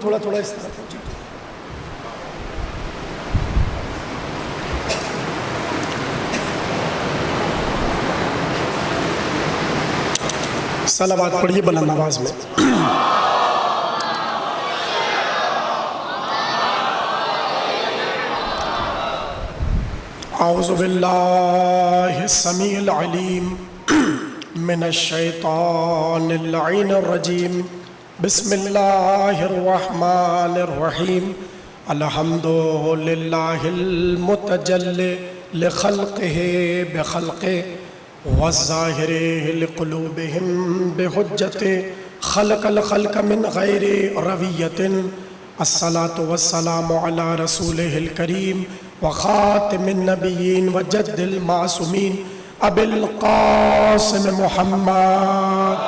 تھوڑا تھوڑا اس طرح جی صلوات پڑھیے بلند آواز میں۔ اعوذ باللہ السمیع العلیم من الشیطان اللعین الرجیم، بسم اللہ الرحمن الرحیم، الحمد للہ المتجلی لخلقہ بخلقہ والظاہر لقلوبہم بحجت، خلق الخلق من غیر رویت، الصلاة والسلام علی رسولہ الکریم وخاتم النبیین وجد المعصومین ابی القاسم محمد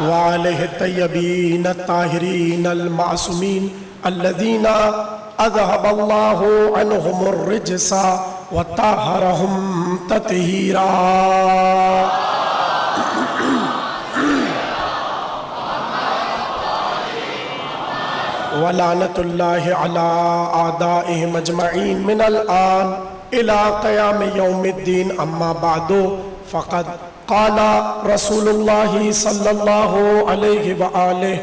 وآلہ الطیبین الطاہرین المعصومین الذین اذهب اللہ عنہم الرجس وطہرہم تطہیرا۔ ولعنت اللہ علی اعدائہم اجمعین من الآن الى قیام یوم الدین، اما بعد فقد قال رسول اللہ صلی اللہ علیہ وآلہ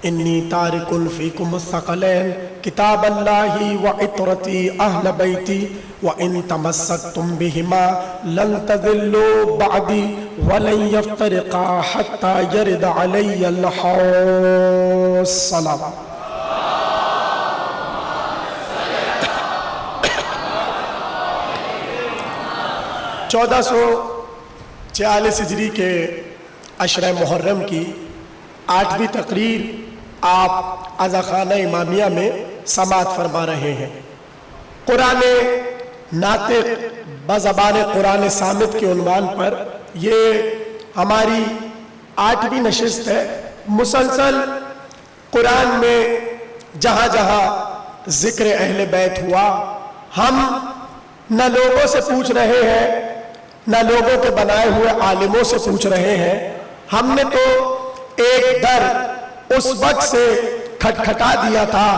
انی تارک فیکم الثقلین کتاب اللہ وعطرتی اہل بیتی وان تمسکتم بہما لن تذلوا بعدی ولن یفترقا حتی یرد علی الحوض۔ صلوات۔ 1446 ہجری کے عشرہ محرم کی 8ویں تقریر آپ عزاخانہ امامیہ میں سماعت فرما رہے ہیں۔ قرآن ناطق بزبان قرآن صامت کے عنوان پر یہ ہماری 8ویں نشست ہے۔ مسلسل قرآن میں جہاں جہاں ذکر اہل بیت ہوا، ہم نہ لوگوں سے پوچھ رہے ہیں نہ لوگوں کے بنائے ہوئے عالموں سے پوچھ رہے ہیں، ہم نے تو ایک در اس وقت سے کھٹکھٹا دیا تھا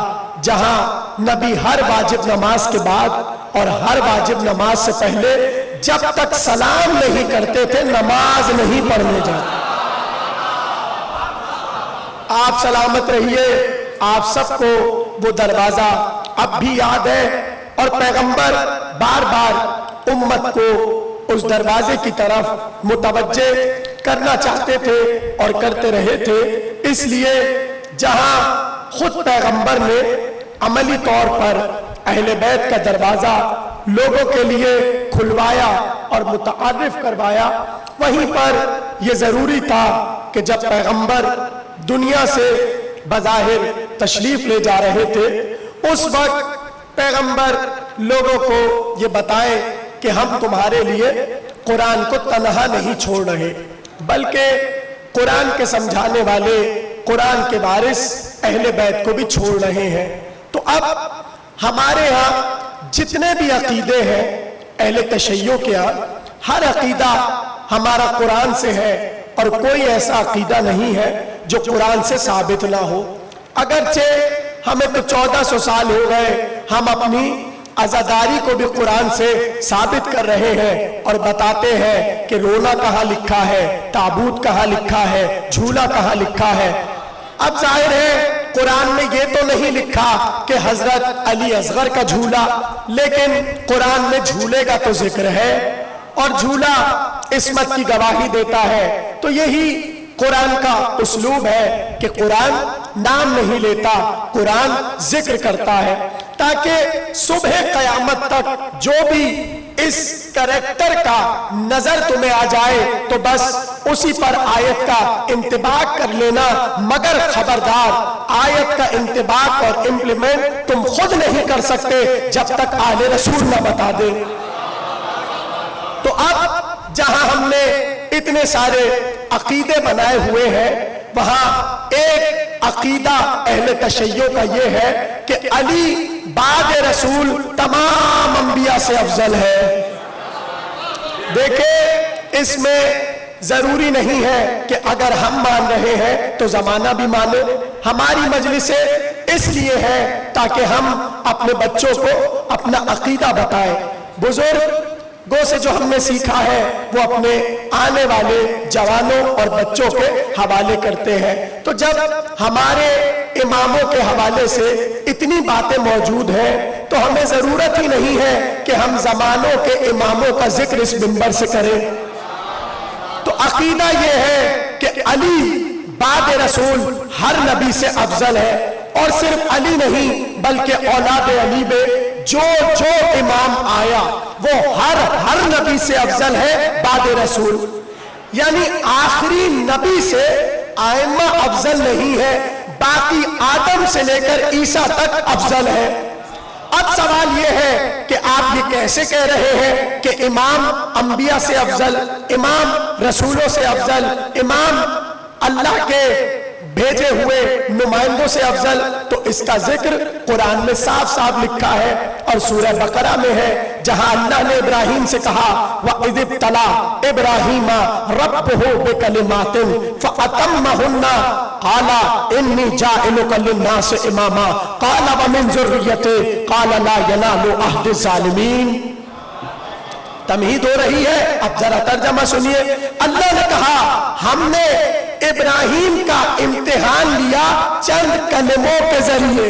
جہاں نبی ہر واجب نماز کے بعد اور ہر واجب نماز سے پہلے جب تک سلام نہیں کرتے تھے نماز نہیں پڑھنے جاتے۔ آپ سلامت رہیے، آپ سب کو وہ دروازہ اب بھی یاد ہے، اور پیغمبر بار بار امت کو اس دروازے کی طرف متوجہ کرنا چاہتے تھے اور کرتے رہے تھے۔ اس لیے جہاں خود پیغمبر نے عملی طور پر اہل بیت کا دروازہ لوگوں کے لیے کھلوایا اور متعارف کروایا، وہیں پر یہ ضروری تھا کہ جب پیغمبر دنیا سے بظاہر تشریف لے جا رہے تھے اس وقت پیغمبر لوگوں کو یہ بتائیں کہ ہم تمہارے لیے قرآن کو تنہا نہیں چھوڑ رہے، بلکہ قرآن کے سمجھانے والے، قرآن کے وارث اہل بیت کو بھی چھوڑ رہے ہیں۔ تو اب ہمارے ہاں جتنے بھی عقیدے ہیں اہل تشیع کے ہاں، ہر عقیدہ ہمارا قرآن سے ہے، اور کوئی ایسا عقیدہ نہیں ہے جو قرآن سے ثابت نہ ہو۔ اگرچہ ہمیں تو 1400 سال ہو گئے، ہم اپنی عزاداری کو بھی قرآن سے ثابت کر رہے ہیں اور بتاتے ہیں کہ رونا کہاں لکھا ہے، تابوت کہاں لکھا ہے، جھولا کہاں لکھا ہے۔ اب ظاہر ہے قرآن میں یہ تو نہیں لکھا کہ حضرت علی اصغر کا جھولا، لیکن قرآن میں جھولے کا تو ذکر ہے، اور جھولا عصمت کی گواہی دیتا ہے۔ تو یہی قرآن کا اسلوب ہے کہ قرآن نام نہیں لیتا، قرآن ذکر کرتا ہے، تاکہ صبح قیامت تک جو بھی اس کریکٹر کا نظر تمہیں آ جائے تو بس اسی پر آیت کا انطباق کر لینا، مگر خبردار آیت کا انطباق اور امپلیمنٹ تم خود نہیں کر سکتے جب تک آل رسول نہ بتا دے۔ تو اب جہاں ہم نے اتنے سارے عقیدے بنائے ہوئے ہیں، وہاں ایک عقیدہ اہل تشیع کا یہ ہے کہ علی بعد رسول تمام انبیاء سے افضل ہے۔ دیکھیں اس میں ضروری نہیں ہے کہ اگر ہم مان رہے ہیں تو زمانہ بھی مانے. ہماری مجلسیں اس لیے ہے تاکہ ہم اپنے بچوں کو اپنا عقیدہ بتائیں. بزرگوں سے جو ہم نے سیکھا ہے وہ اپنے آنے والے جوانوں اور بچوں کے حوالے کرتے ہیں. تو جب ہمارے اماموں کے حوالے سے اتنی باتیں موجود ہیں تو ہمیں ضرورت ہی نہیں ہے کہ ہم زمانوں کے اماموں کا ذکر اس منبر سے کریں. تو عقیدہ یہ ہے کہ علی بعد رسول ہر نبی سے افضل ہے، اور صرف علی نہیں بلکہ اولاد علی میں جو جو امام آیا وہ ہر نبی سے افضل ہے بعد رسول. یعنی آخری نبی سے ائمہ افضل نہیں ہے، باقی آدم سے لے کر عیسیٰ تک افضل ہے. اب سوال یہ ہے کہ آپ یہ کیسے کہہ رہے ہیں کہ امام انبیاء سے افضل، امام رسولوں سے افضل، امام اللہ کے بھیجے ہوئے نمائندوں سے افضل؟ تو اس کا ذکر قرآن میں صاف صاف لکھا ہے، اور سورہ بقرہ میں ہے جہاں اللہ نے ابراہیم سے کہا وَإِذِ ابْتَلَىٰ إِبْرَاهِيمَ رَبُّهُ بِكَلِمَاتٍ فَأَتَمَّهُنَّ قَالَ إِنِّي جَاعِلُكَ لِلنَّاسِ إِمَامًا قَالَ وَمِنْ ذُرِّيَّتِي قَالَ لَا يَنَالُ عَهْدِ الظَّالِمِينَ. تمہید ہو رہی ہے. اب ذرا ترجمہ سنیے. اللہ نے کہا ہم نے ابراہیم کا امتحان لیا چند کلموں کے ذریعے،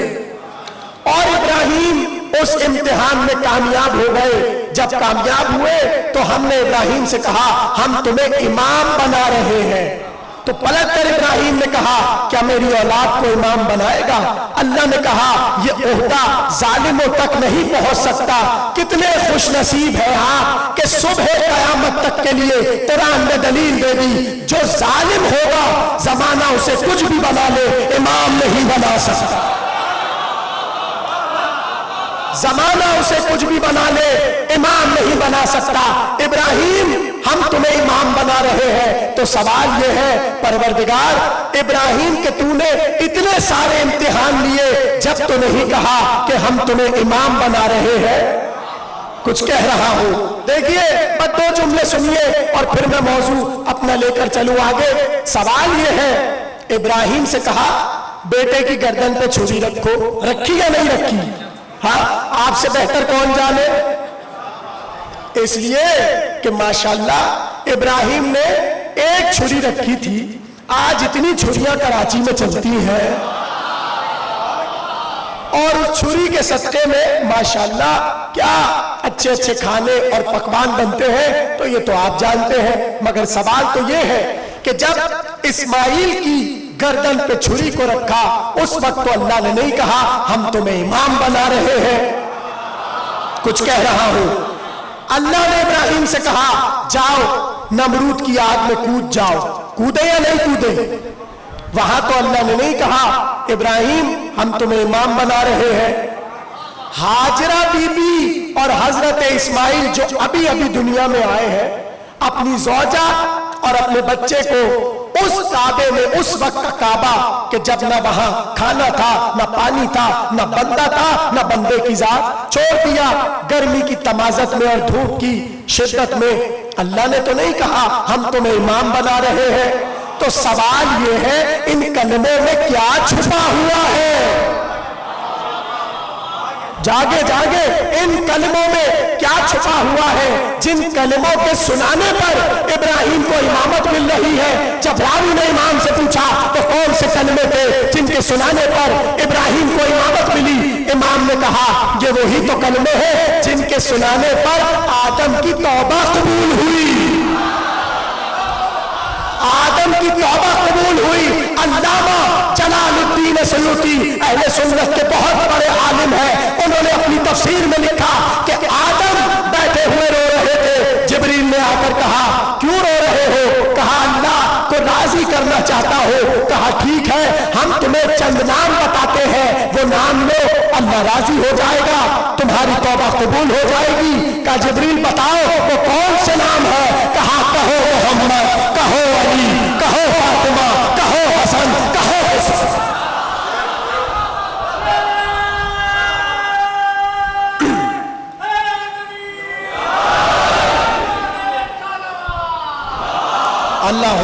اور ابراہیم اس امتحان میں کامیاب ہو گئے. جب کامیاب ہوئے تو ہم نے ابراہیم سے کہا ہم تمہیں امام بنا رہے ہیں. تو پلٹ کر ابراہیم نے کہا کیا میری اولاد کو امام بنائے گا؟ اللہ نے کہا یہ عہدہ ظالموں تک نہیں پہنچ سکتا. کتنے خوش نصیب ہیں آپ کہ صبح قیامت تک کے لیے قرآن نے دلیل دے دی جو ظالم ہوگا زمانہ اسے کچھ بھی بنا لے امام نہیں بنا سکتا. زمانہ اسے کچھ بھی بنا لے امام نہیں بنا سکتا. ابراہیم ہم تمہیں امام بنا رہے ہیں. تو سوال یہ ہے پروردگار ابراہیم کے تو نے اتنے سارے امتحان لیے جب تو نہیں کہا کہ ہم تمہیں امام بنا رہے ہیں. کچھ کہہ رہا ہوں. دیکھیے بس 2 جملے سنیے اور پھر میں موضوع اپنا لے کر چلوں آگے. سوال یہ ہے ابراہیم سے کہا بیٹے کی گردن پہ چھری رکھو، رکھی یا نہیں رکھی؟ ہاں آپ سے بہتر کون جانے؟ اس لیے کہ ماشاءاللہ ابراہیم نے ایک چھری رکھی تھی، آج اتنی چھریاں کراچی میں چلتی ہیں، اور اس چھری کے صدقے میں ماشاءاللہ کیا اچھے اچھے کھانے اور پکوان بنتے ہیں. تو یہ تو آپ جانتے ہیں. مگر سوال تو یہ ہے کہ جب اسماعیل کی گردن پہ چھری کو رکھا اس وقت تو اللہ نے نہیں کہا ہم تمہیں امام بنا رہے ہیں. کچھ کہہ رہا ہوں. اللہ نے ابراہیم سے کہا جاؤ نمرود کی آگ میں کود جاؤ. کودے یا نہیں کودے؟ وہاں تو اللہ نے نہیں کہا ابراہیم ہم تمہیں امام بنا رہے ہیں. ہاجرہ بی بی اور حضرت اسماعیل جو ابھی ابھی دنیا میں آئے ہیں اپنی زوجہ اور اپنے بچے کو اس کعبے میں، اس وقت کا کعبہ کہ جب نہ وہاں کھانا تھا، نہ پانی تھا، نہ بندہ تھا، نہ بندے کی ذات، چھوڑ دیا گرمی کی تمازت میں اور دھوپ کی شدت میں. اللہ نے تو نہیں کہا ہم تمہیں امام بنا رہے ہیں. تو سوال یہ ہے ان کلموں میں کیا چھپا ہوا ہے؟ جاگے جاگے ان کلموں میں کیا چھپا ہوا ہے جن کلموں کے سنانے پر ابراہیم کو امامت مل رہی ہے؟ جب راوی نے امام سے پوچھا تو کون سے کلمے تھے جن کے سنانے پر ابراہیم کو امامت ملی؟ امام نے کہا یہ وہی تو کلمے ہیں جن کے سنانے پر آدم کی توبہ قبول ہوئی. آدم کی توبہ قبول ہوئی. علامہ جلال الدین سیوطی اہل سنت کے بہت بڑے عالم ہیں، انہوں نے اپنی تفسیر میں لکھا کہ آدم بیٹھے ہوئے رو رہے تھے. جبریل نے آ کر کہا کیوں رو رہے ہو؟ کہا اللہ کو راضی کرنا چاہتا ہو. کہا ٹھیک ہے ہم تمہیں چند نام بتاتے ہیں، وہ نام لو، اللہ راضی ہو جائے گا، تمہاری توبہ قبول ہو جائے گی. کہا جبریل بتاؤ وہ کون سے نام ہے؟ کہا کہو محمد، کہو علی، کہو فاطمہ، کہو حسن، کہو حسن.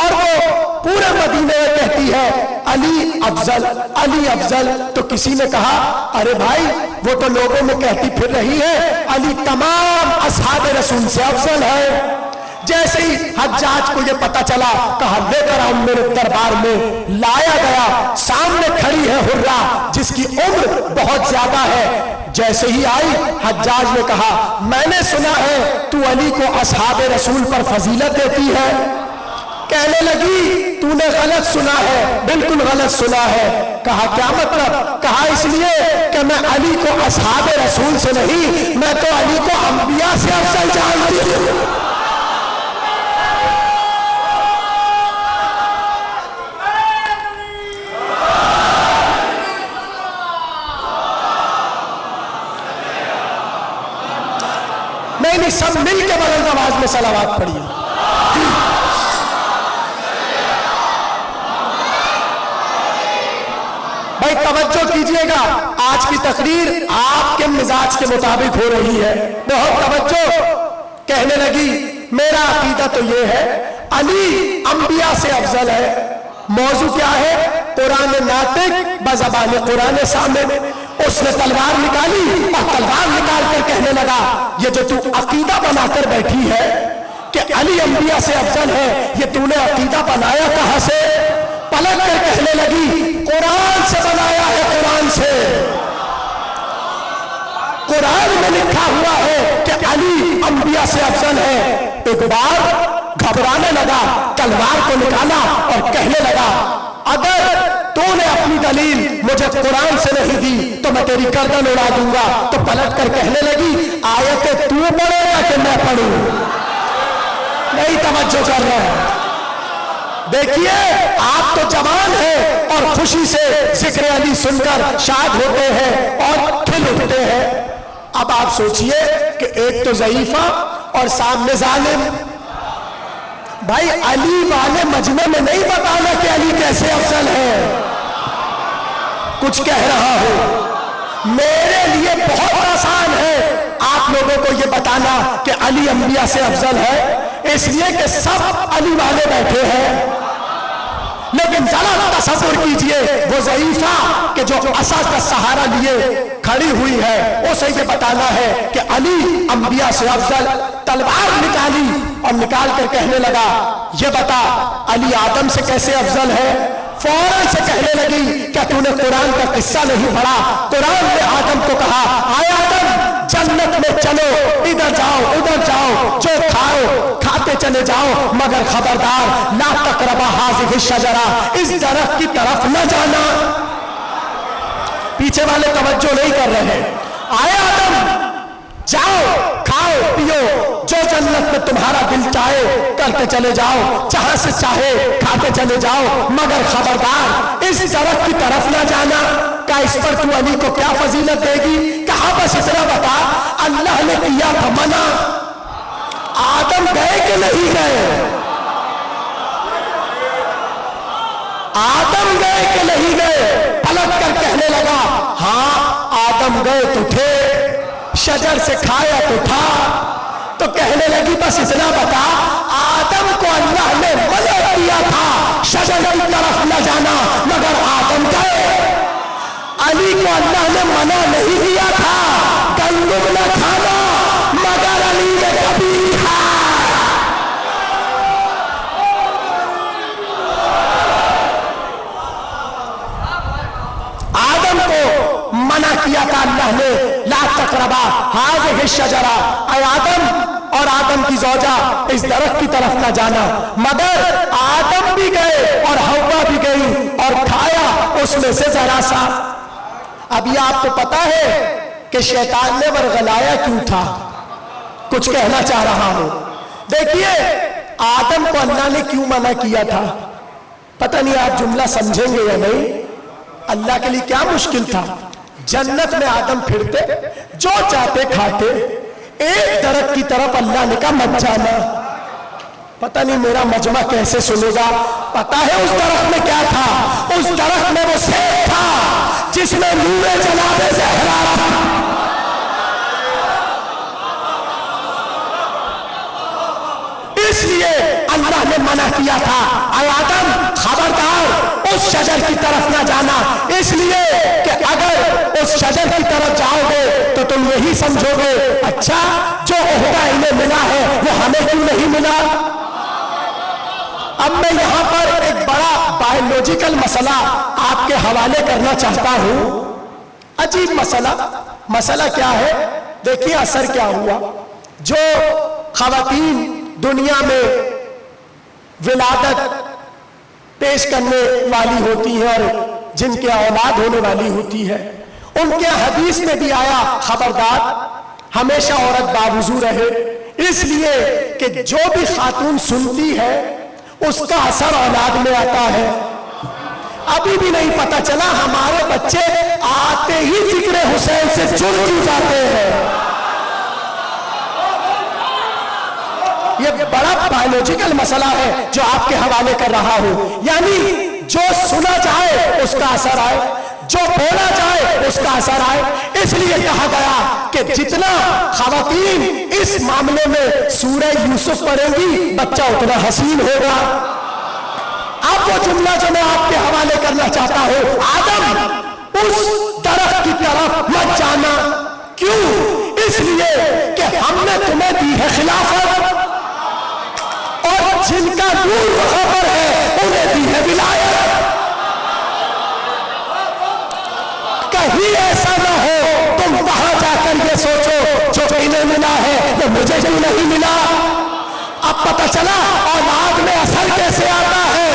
اور وہ پورے مدینے میں کہتی ہے علی افضل علی افضل. تو کسی نے کہا ارے بھائی وہ تو لوگوں میں کہتی پھر رہی ہے علی تمام اصحاب رسول سے افضل ہے. جیسے ہی حجاج کو یہ پتا چلا کہا لے کر آؤ میرے دربار میں. لایا گیا, سامنے کھڑی ہے حرہ جس کی عمر بہت زیادہ ہے. جیسے ہی آئی حجاج نے کہا میں نے سنا ہے تو علی کو اصحاب رسول پر فضیلت دیتی ہے. کہنے لگی تو نے غلط سنا ہے, بالکل غلط سنا ہے. کہا کیا مطلب؟ کہا اس لیے کہ میں علی کو اصحاب رسول سے نہیں, میں تو علی کو انبیاء سے افضل جانتی ہوں. نہیں, سب مل کے بلند آواز میں صلوات پڑھیے. بھائی توجہ کیجئے گا, آج کی تقریر آپ کے مزاج کے مطابق ہو رہی ہے. بہت توجہ. کہنے لگی میرا عقیدہ تو یہ ہے علی انبیاء سے افضل ہے. موضوع کیا ہے؟ قرآن ناطق بزبان قرآن سامنے. اس نے تلوار نکالی اور تلوار نکال کر کہنے لگا یہ جو تو عقیدہ بنا کر بیٹھی ہے کہ علی انبیاء سے افضل ہے, یہ تو نے عقیدہ بنایا کہاں سے؟ پلٹ کر کہنے لگی قرآن سے بنایا ہے, قرآن سے. قرآن میں لکھا ہوا ہے کہ علی انبیاء سے افضل ہے. ایک بار گھبرانے لگا, تلوار کو نکالا اور کہنے لگا اگر تو نے اپنی دلیل مجھے قرآن سے نہیں دی تو میں تیری گردن اڑا دوں گا. تو پلٹ کر کہنے لگی آیتیں تو پڑھے گا کہ میں پڑھوں؟ نہیں توجہ کر رہے ہیں. دیکھیے آپ تو جوان ہیں اور خوشی سے ذکر علی سن کر شاد ہوتے ہیں اور کھل اٹھتے ہیں. اب آپ سوچئے کہ ایک تو ضعیفہ اور سامنے ظالم. بھائی علی والے مجمع میں نہیں بتانا کہ علی کیسے افضل ہے. کچھ کہہ رہا ہوں, میرے لیے بہت آسان ہے آپ لوگوں کو یہ بتانا کہ علی انبیاء سے افضل ہے, اس لیے کہ سب علی والے بیٹھے ہیں. لیکن ذرا تصور کیجئے وہ ضعیفہ کہ جو عصا کا سہارا لیے کھڑی ہوئی ہے, اسے یہ بتانا ہے کہ علی انبیاء سے افضل. تلوار نکالی اور نکال کر کہنے لگا یہ بتا علی آدم سے کیسے افضل ہے. فوراً سے کہنے لگی کیا تو نے قرآن کا قصہ نہیں پڑھا؟ قرآن نے آدم کو کہا آئے آدم جنت میں چلو, ادھر جاؤ ادھر جاؤ, جو کھاؤ کھاتے چلے جاؤ, مگر خبردار لا تقربا ہذہ الشجرہ, اس درخت کی طرف نہ جانا. پیچھے والے توجہ نہیں کر رہے. آئے آدم جاؤ کھاؤ پیو, جو جنت میں تمہارا دل چاہے کرتے چلے جاؤ, جہاں سے چاہے کھاتے چلے جاؤ, مگر خبردار اس درخت کی طرف نہ جانا. کہا اس پر تو علی کو کیا فضیلت دے گی؟ کہا بس اتنا بتا اللہ نے کیا تھا منع. آدم گئے کہ نہیں گئے؟ آدم گئے کہ نہیں گئے؟ پلٹ کر کہنے لگا ہاں آدم گئے تو تھے, شجر سے کھایا تو تھا. تو کہنے لگی بس اتنا بتا آدم کو اللہ نے منع کیا تھا شجر کی طرف نہ جانا, مگر آدم گئے. علی کو اللہ نے منع نہیں کیا تھا گندم نہ کھانا, مگر علی نے کبھی کھایا. آدم کو منع کیا تھا اللہ نے لا تقربا ہذہ الشجرہ, اے آدم اور آدم کی زوجہ اس درخت کی طرف نہ جانا, مگر آدم بھی گئے اور حوا بھی گئی اور کھایا اس میں سے ذرا سا. اب یہ آپ کو پتا ہے کہ شیطان نے ورغلایا کیوں تھا؟ کچھ کہنا چاہ رہا ہوں. دیکھیے آدم کو اللہ نے کیوں منع کیا تھا؟ پتہ نہیں آپ جملہ سمجھیں گے یا نہیں. اللہ کے لیے کیا مشکل تھا؟ جنت میں آدم پھرتے, جو چاہتے کھاتے, ایک درخت کی طرف اللہ نے کہا مت جانا. پتہ نہیں میرا مجمع کیسے سنے گا. پتہ ہے اس درخت میں کیا تھا؟ اس درخت میں وہ سیب تھا جس میں نور جناب زہرا تھا. اس لیے اللہ نے منع کیا تھا اے آدم خبردار اس شجر کی طرف نہ جانا، اس لیے کہ اگر اس شجر کی طرف جاؤ گے تو تم یہی سمجھو گے اچھا جو عہدہ انہیں ملا ہے وہ ہمیں کیوں نہیں ملا۔ اب میں یہاں پر ایک بڑا بایولوجیکل مسئلہ آپ کے حوالے کرنا چاہتا ہوں، عجیب مسئلہ کیا ہے؟ دیکھیے اثر کیا ہوا۔ جو خواتین دنیا میں ولادت پیش کرنے والی ہوتی ہیں اور جن کے اولاد ہونے والی ہوتی ہے، ان کے حدیث میں بھی آیا خبردار ہمیشہ عورت باوضو رہے، اس لیے کہ جو بھی خاتون سنتی ہے اس کا اثر اولاد میں آتا ہے۔ ابھی بھی نہیں پتہ چلا ہمارے بچے آتے ہی ذکر حسین سے جڑ جاتے ہیں۔ یہ بڑا بایولوجیکل مسئلہ ہے جو آپ کے حوالے کر رہا ہوں، یعنی جو سنا جائے اس کا اثر آئے، جو بولا جائے اس کا اثر آئے۔ اس لیے کہا گیا کہ جتنا خواتین اس معاملے میں سورہ یوسف پڑھیں گی بچہ اتنا حسین ہوگا۔ اب وہ جملہ جو میں آپ کے حوالے کرنا چاہتا ہوں، آدم اس درخت کی طرف مت جانا، کیوں؟ اس لیے کہ ہم نے تمہیں دی ہے خلافت، اور جن کا نور وہاں پر ہے انہیں دی ہے ولایت۔ کہیں ایسا نہ ہو تم وہاں جا کر یہ سوچو جو انہیں ملا ہے وہ مجھے کیوں نہیں ملا۔ اب پتہ چلا اولاد میں اثر کیسے آتا ہے۔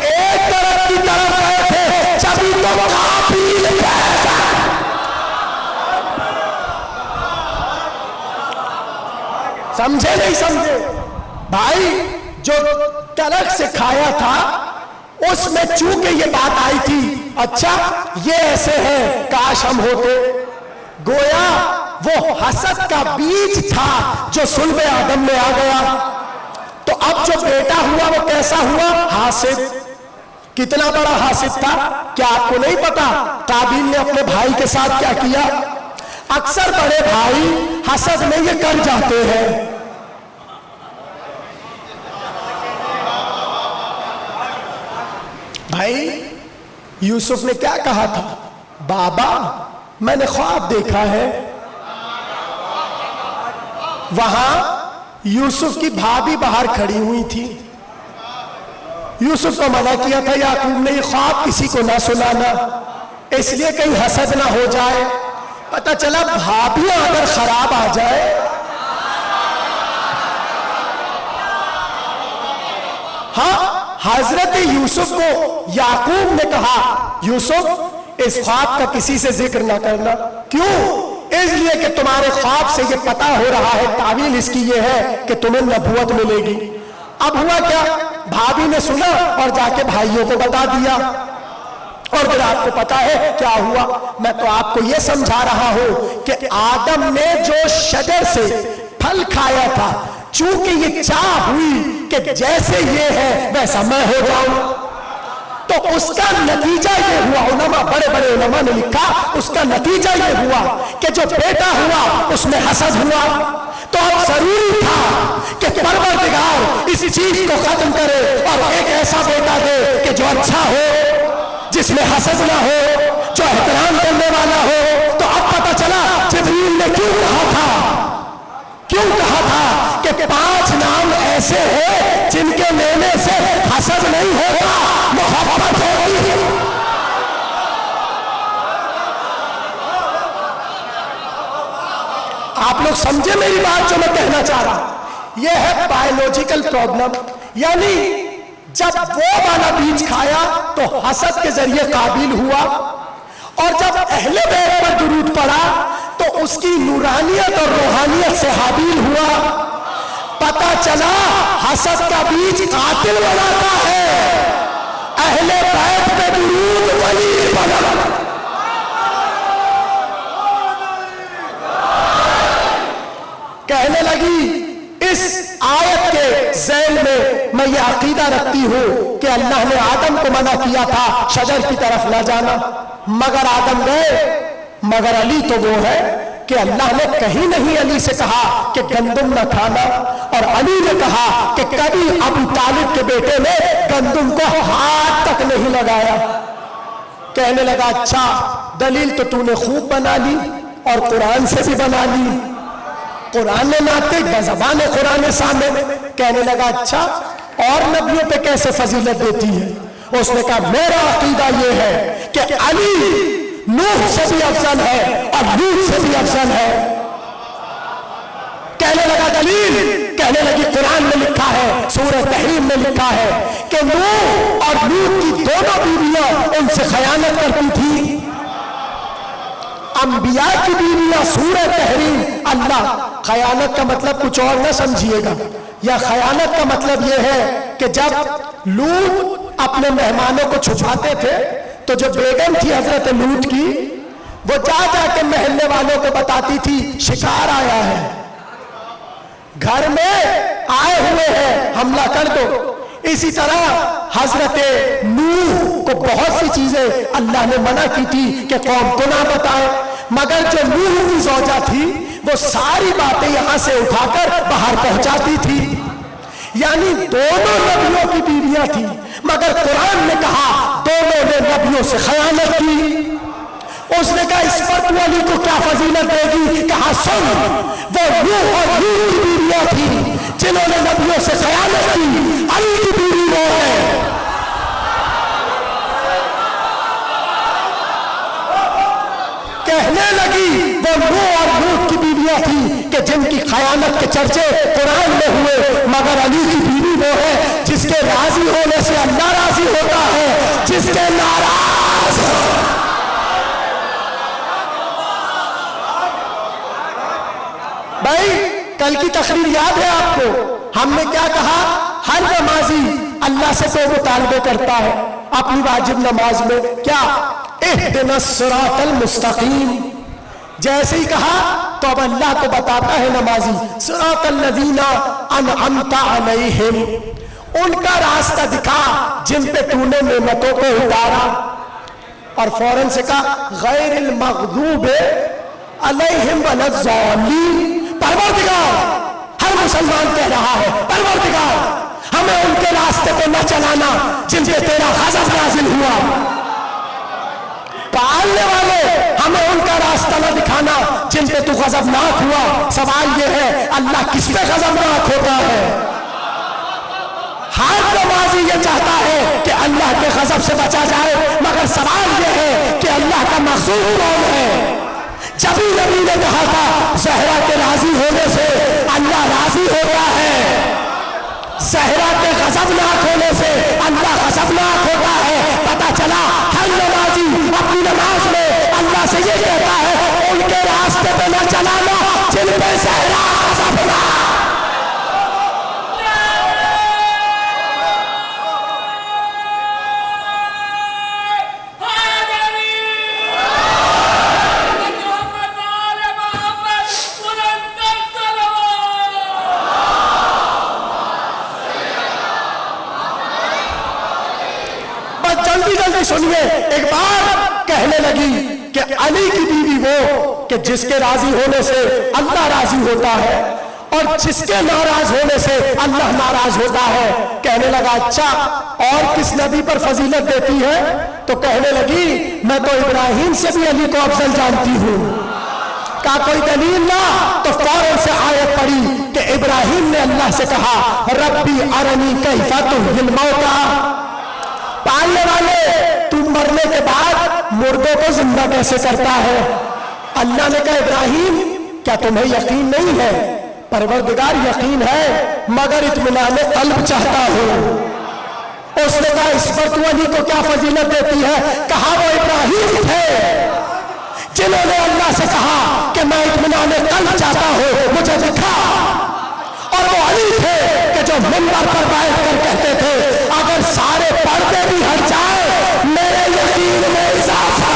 ایک طرف کی طرف گئے تھے جبھی تو قابیل پیدا۔ سمجھے نہیں سمجھے بھائی؟ جو تلک سے کھایا تھا اس میں چونکہ یہ بات آئی تھی اچھا یہ ایسے ہیں کاش ہم ہوتے، گویا وہ حسد کا بیج تھا جو صلب آدم میں آ گیا۔ تو اب جو بیٹا ہوا وہ کیسا ہوا؟ حاسد۔ کتنا بڑا حاسد تھا؟ کیا آپ کو نہیں پتا قابیل نے اپنے بھائی کے ساتھ کیا کیا؟ اکثر بڑے بھائی حسد میں یہ کر جاتے ہیں۔ بھائی یوسف نے کیا کہا تھا؟ بابا میں نے خواب دیکھا ہے۔ وہاں یوسف کی بھابھی باہر کھڑی ہوئی تھی، یوسف کو منع کیا تھا یعقوب نے یہ خواب کسی کو نہ سنانا، اس لیے کہیں حسد نہ ہو جائے۔ پتہ چلا بھابھیاں اگر خراب آ جائے، ہاں حضرت یوسف کو یعقوب نے کہا یوسف اس خواب کا کسی سے ذکر نہ کرنا، کیوں؟ اس لیے کہ تمہارے خواب سے یہ پتا ہو رہا ہے، تعویل اس کی یہ ہے کہ تمہیں نبوت ملے گی۔ اب ہوا کیا؟ بھابھی نے سنا اور جا کے بھائیوں کو بتا دیا، اور پھر آپ کو پتا ہے کیا ہوا۔ میں تو آپ کو یہ سمجھا رہا ہوں کہ آدم نے جو شجر سے پھل کھایا تھا، چونکہ یہ چاہ ہوئی کہ جیسے یہ ہے ویسا میں ہو جاؤں، تو اس کا نتیجہ یہ ہوا، علماء بڑے بڑے علماء نے لکھا اس کا نتیجہ یہ ہوا کہ جو بیٹا ہوا اس میں حسد ہوا۔ تو اب ضروری تھا کہ پروردگار اس چیز کو ختم کرے اور ایک ایسا بیٹا دے کہ جو اچھا ہو، جس میں حسد نہ ہو، جو احترام کرنے والا ہو۔ تو اب پتہ چلا جبریل نے کیوں کہا تھا کہ 5 نام ایسے ہیں جن کے لینے سے حسد نہیں ہوگا، محبت ہوگی۔ آپ لوگ سمجھے میری بات جو میں کہنا چاہ رہا؟ یہ ہے بایولوجیکل پرابلم، یعنی جب وہ والا بیج کھایا تو حسد کے ذریعے قابیل ہوا، اور جب اہل بیت پر درود پڑا تو اس کی نورانیت اور روحانیت سے حابیل ہوا۔ پتہ چلا حسد کا بیج قاتل بناتا ہے، اہل بیت پہ درود ولی بنا۔ کہنے لگی اس آیت کے ذیل میں یہ عقیدہ رکھتی ہوں کہ اللہ نے آدم کو منع کیا تھا شجر کی طرف نہ جانا، مگر آدم گئے، مگر علی تو وہ ہے کہ اللہ نے کہیں نہیں علی سے کہا کہ گندم نہ کھانا، اور علی نے کہا کہ کبھی ابو طالب کے بیٹے نے گندم کو ہاتھ تک نہیں لگایا۔ کہنے لگا اچھا دلیل تو نے خوب بنا لی اور قرآن سے بھی بنا لی، قرآن ناطق بزبان قرآن سامنے۔ کہنے لگا اچھا اور نبیوں پہ کیسے فضیلت دیتی ہے؟ اس نے کہا میرا عقیدہ یہ ہے کہ علی نوح سے بھی افضل ہے اور لوط سے بھی افضل ہے۔ کہنے لگا دلیل، کہنے لگی قرآن میں لکھا ہے، سورہ تحریم میں لکھا ہے کہ نوح اور لوط کی دونوں بیویاں ان سے خیانت کرتی تھی۔ انبیاء کی بیویاں، سورہ تحریم۔ اللہ خیانت کا مطلب کچھ اور نہ سمجھیے گا، یا خیانت کا مطلب یہ ہے کہ جب لوط اپنے مہمانوں کو چھپاتے تھے تو جو بیگم تھی حضرت لوط کی، وہ جا جا کے محلے والوں کو بتاتی تھی شکار آیا ہے، گھر میں آئے ہوئے ہیں، حملہ کر دو۔ اسی طرح حضرت نوح کو بہت سی چیزیں اللہ نے منع کی تھی کہ قوم کو نہ بتائیں، مگر جو نوح کی زوجہ تھی وہ ساری باتیں یہاں سے اٹھا کر باہر پہنچاتی تھی۔ یعنی دونوں نبیوں کی بیویاں تھی، مگر قرآن نے کہا دونوں نے نبیوں سے خیانت کی۔ اس نے کہا اس پر تو علی کو کیا فضیلت دے گی؟ کہا سن، وہ نوح اور لوط کی بیویاں تھی جنہوں نے نبیوں سے خیانت کی، علی کی بیوی وہ ہے۔ کہنے لگی وہ نوح اور لوط کی بیویاں تھی کہ جن کی خیانت کے چرچے قرآن میں ہوئے، مگر علی کی بیوی وہ ہے جس کے راضی ہونے سے اللہ راضی ہوتا ہے، جس کے ناراض بھائی کل کی تقریر یاد ہے آپ کو؟ ہم نے کیا کہا؟ ہر نمازی اللہ سے تو مطالبے کرتا ہے اپنی واجب نماز میں، کیا اہدنا الصراط المستقیم، جیسے ہی کہا تو اب اللہ کو بتاتا ہے نمازی صراط الذین انعمت علیہم، ان کا راستہ دکھا جن پہ تو نے نعمتوں کو اتارا، اور فوراً سے کہا غیر المغضوب علیہم ولا الضالین۔ پروردگار، ہر مسلمان کہہ رہا ہے پروردگار ہمیں ان کے راستے پہ نہ چلانا جن پہ تیرا غضب نازل ہوا، پالنے والے ہمیں ان کا راستہ نہ دکھانا جن پہ تو غضبناک ہوا۔ سوال یہ ہے اللہ کس پہ غضبناک ہوتا ہے؟ ہر نمازی یہ چاہتا ہے کہ اللہ کے غضب سے بچا جائے، مگر سوال یہ ہے کہ اللہ کا مقصود کون ہے؟ جبھی نبی نے کہا تھا زہرا کے راضی ہونے سے اللہ راضی ہوتا ہے، زہرا کے غضبناک ہونے سے اللہ غضبناک ہوتا ہے۔ پتہ چلا ہر نمازی اپنی نماز میں اللہ سے یہ کہتا ہے ان کے راستے پہ نہ چلانا جن پہ زہرا غضبناک۔ جلدی سنیے، ایک بار کہنے لگی کہ علی کی بیوی وہ کہ جس کے راضی ہونے سے اللہ راضی ہوتا ہے اور جس کے ناراض ہونے سے اللہ ناراض ہوتا ہے۔ کہنے لگا اچھا اور کس نبی پر فضیلت دیتی ہے؟ تو کہنے لگی میں تو ابراہیم سے بھی علی کو افضل جانتی ہوں۔ کہا کوئی دلیل نہ؟ تو فوراً سے آیت پڑھی کہ ابراہیم نے اللہ سے کہا ربی ارنی کیف تحیی الموتیٰ، پالنے والے تو مرنے کے بعد مردوں کو زندہ کیسے کرتا ہے؟ اللہ نے کہا ابراہیم کیا تمہیں یقین نہیں ہے؟ پروردگار یقین ہے مگر اطمینان قلب چاہتا ہوں۔ اس نے کہا اس پر تو علی کو کیا فضیلت دیتی ہے؟ کہا وہ ابراہیم تھے جنہوں نے اللہ سے کہا کہ میں اطمینان قلب چاہتا ہوں مجھے دکھا، اور وہ علی تھے کہ جو منبر پر بیٹھ کر کہتے تھے اگر سارے پردے بھی ہٹ جائے میرے یقین میں اضافہ۔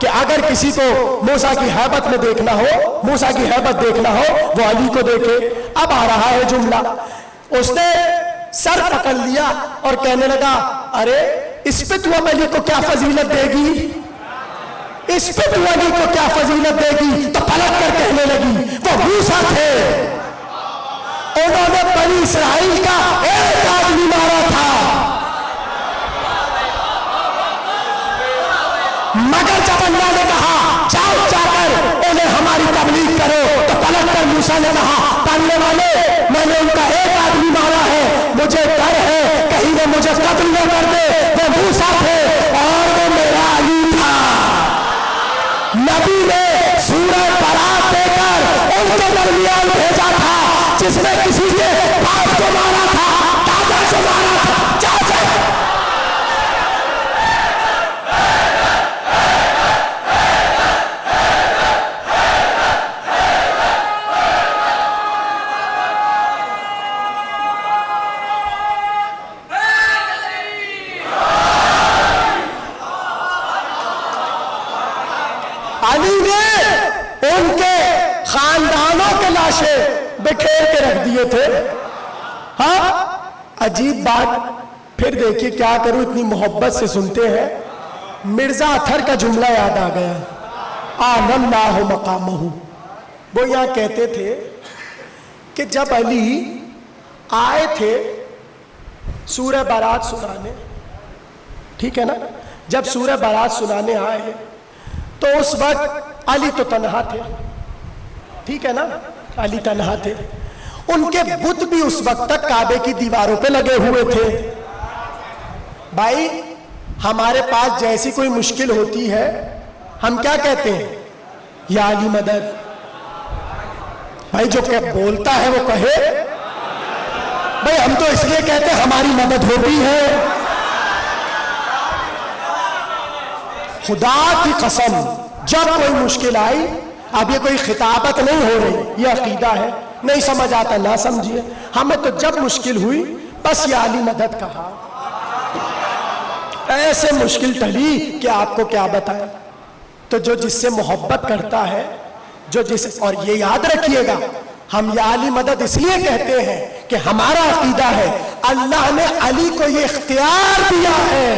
کہ اگر کسی کو موسیٰ کی ہیبت میں دیکھنا ہو، موسیٰ کی ہیبت دیکھنا ہو، وہ علی کو دیکھے۔ اب آ رہا ہے جملہ، اس نے سر پکڑ لیا اور کہنے لگا ارے اس پہ تو اب علی کو کیا فضیلت دے گی، اس پہ تو علی کو کیا فضیلت دے گی؟ تو پلٹ کر کہنے لگی وہ موسیٰ تھے، انہوں نے بنی اسرائیل کا ایک آدمی مارا تھا، مگر جب اللہ نے کہا جاؤ جا کر انہیں ہماری تبلیغ کرو، تو پلٹ کر موسیٰ نے کہا پڑھنے والے میں نے ان کا ایک آدمی مارا ہے، مجھے ڈر ہے کہیں وہ مجھے قتل نہ کر دے۔ وہ موسیٰ تھے اور وہ میرا علی تھا۔ نبی نے سورہ برات دے کر ان کے درمیان بھیجا تھا جس نے کسی کے باپ کو مارا تھا، دادا کو مارا تھا، چاچا۔ علی نے ان کے خاندانوں کے لاشیں بکھیر کے رکھ دیے تھے۔ ہاں عجیب بات، پھر دیکھیے کیا کروں، اتنی محبت سے سنتے ہیں، مرزا اطہر کا جملہ یاد آ گیا، اعلی اللہ مقامہ۔ وہ یہاں کہتے تھے کہ جب علی آئے تھے سورہ برات سنانے، ٹھیک ہے نا، جب سورہ برات سنانے آئے تو اس وقت علی تو تنہا تھے، ٹھیک ہے نا، علی تنہا تھے، ان کے بت بھی اس وقت تک کعبے کی دیواروں پہ لگے ہوئے تھے۔ بھائی ہمارے پاس جیسی کوئی مشکل ہوتی ہے ہم کیا کہتے ہیں؟ یا علی مدد۔ بھائی جو کہ بولتا ہے وہ کہے، بھائی ہم تو اس لیے کہتے ہیں ہماری مدد ہوتی ہے۔ خدا کی قسم جب کوئی مشکل آئی، اب یہ کوئی خطابت نہیں ہو رہی، یہ عقیدہ ہے، نہیں سمجھ آتا نہ سمجھیے، ہمیں تو جب مشکل ہوئی بس یہ علی مدد کہا، ایسے مشکل ٹلی کہ آپ کو کیا بتائیں۔ تو جو جس سے محبت کرتا ہے، جو جس، اور یہ یاد رکھیے گا ہم یا علی مدد اس لیے کہتے ہیں کہ ہمارا عقیدہ ہے اللہ نے علی کو یہ اختیار دیا ہے۔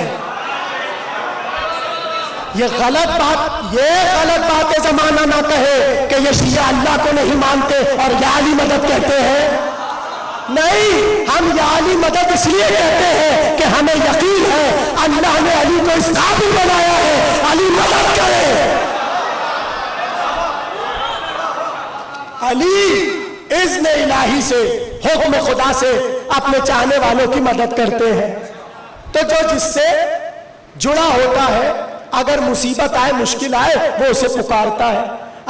یہ غلط بات زمانہ نہ کہے کہ یہ شیعہ اللہ کو نہیں مانتے اور یا علی مدد کہتے ہیں، نہیں، ہم یا علی مدد اس لیے کہتے ہیں کہ ہمیں یقین ہے اللہ نے علی کو اس قابل بنایا ہے، علی مدد کرے۔ علی اذن الہی سے، حکم خدا سے اپنے چاہنے والوں کی مدد کرتے ہیں۔ تو جو جس سے جڑا ہوتا ہے اگر مصیبت آئے، مشکل آئے، وہ اسے پکارتا ہے۔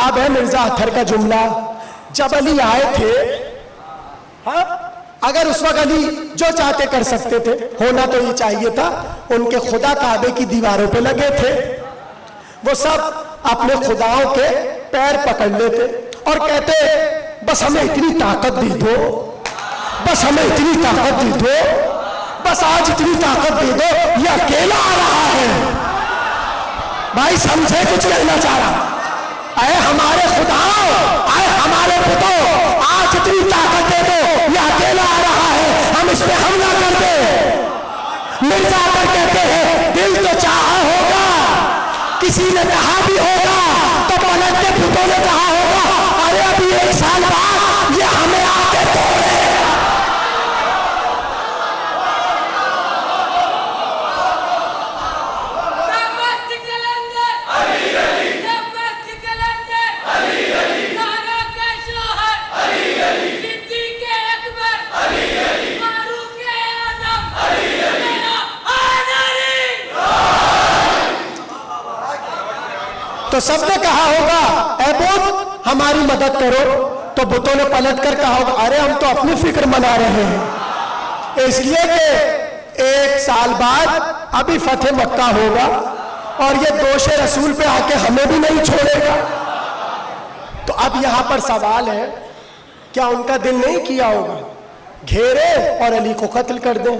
اب ہے مرزا اطہر کا جملہ، جب علی آئے تھے، ہاں اگر اس وقت علی جو چاہتے کر سکتے تھے، ہونا تو یہ چاہیے تھا، ان کے خدا کعبے کی دیواروں پہ لگے تھے، وہ سب اپنے خداؤں کے پیر پکڑ لیتے اور کہتے بس ہمیں اتنی طاقت دے دو، بس ہمیں اتنی طاقت دے دو، بس آج اتنی طاقت دے دو، یہ اکیلا آ رہا ہے۔ بھائی سمجھے کچھ کہنا چاہ رہا، اے ہمارے خداؤں، اے ہمارے بتوں، آج اتنی طاقت دے دو، یہ اکیلا آ رہا ہے، ہم اس پہ حملہ کر دیں۔ مرزا اطہر کہتے ہیں دل تو چاہا ہوگا، کسی نے کہا بھی ہوگا، تو پلٹ کے بتوں نے کہا ہوگا ارے ابھی 1 سال بعد یہ ہمیں آ کے توڑے۔ تو سب نے کہا ہوگا اے بت ہماری مدد کرو، تو بتوں نے پلٹ کر کہا ہوگا ارے ہم تو اپنی فکر منا رہے ہیں، اس لیے کہ 1 سال بعد ابھی فتح مکہ ہوگا اور یہ دوش رسول پہ آ کے ہمیں بھی نہیں چھوڑے گا۔ تو اب یہاں پر سوال ہے کیا ان کا دل نہیں کیا ہوگا گھیرے اور علی کو قتل کر دیں؟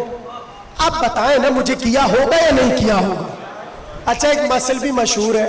اب بتائیں نا مجھے کیا ہوگا یا نہیں کیا ہوگا؟ اچھا ایک مسئلہ بھی مشہور ہے،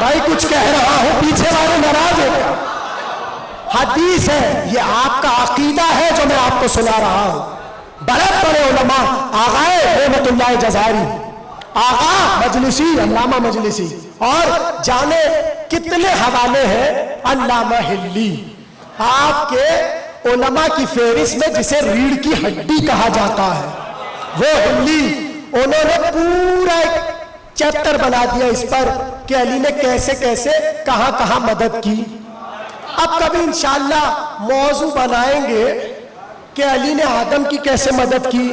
بھائی کچھ کہہ رہا ہوں، پیچھے والے ناراض ہو گیا. حدیث ہے، یہ آپ کا عقیدہ ہے جو میں آپ کو سنا رہا ہوں. بڑے بڑے علماء، آغائے رحمت اللہ جزائری، آغا مجلسی، علامہ مجلسی، اور جانے کتنے حوالے ہیں، علامہ ہلی، آپ کے علماء کی فہرست میں جسے ریڑھ کی ہڈی کہا جاتا ہے، وہ ہلی، انہوں نے پورا ایک چیپٹر بنا دیا اس پر کہ علی نے کیسے کیسے کہاں کہاں مدد کی. اب کبھی انشاءاللہ موضوع بنائیں گے کہ علی نے آدم کی کیسے مدد کی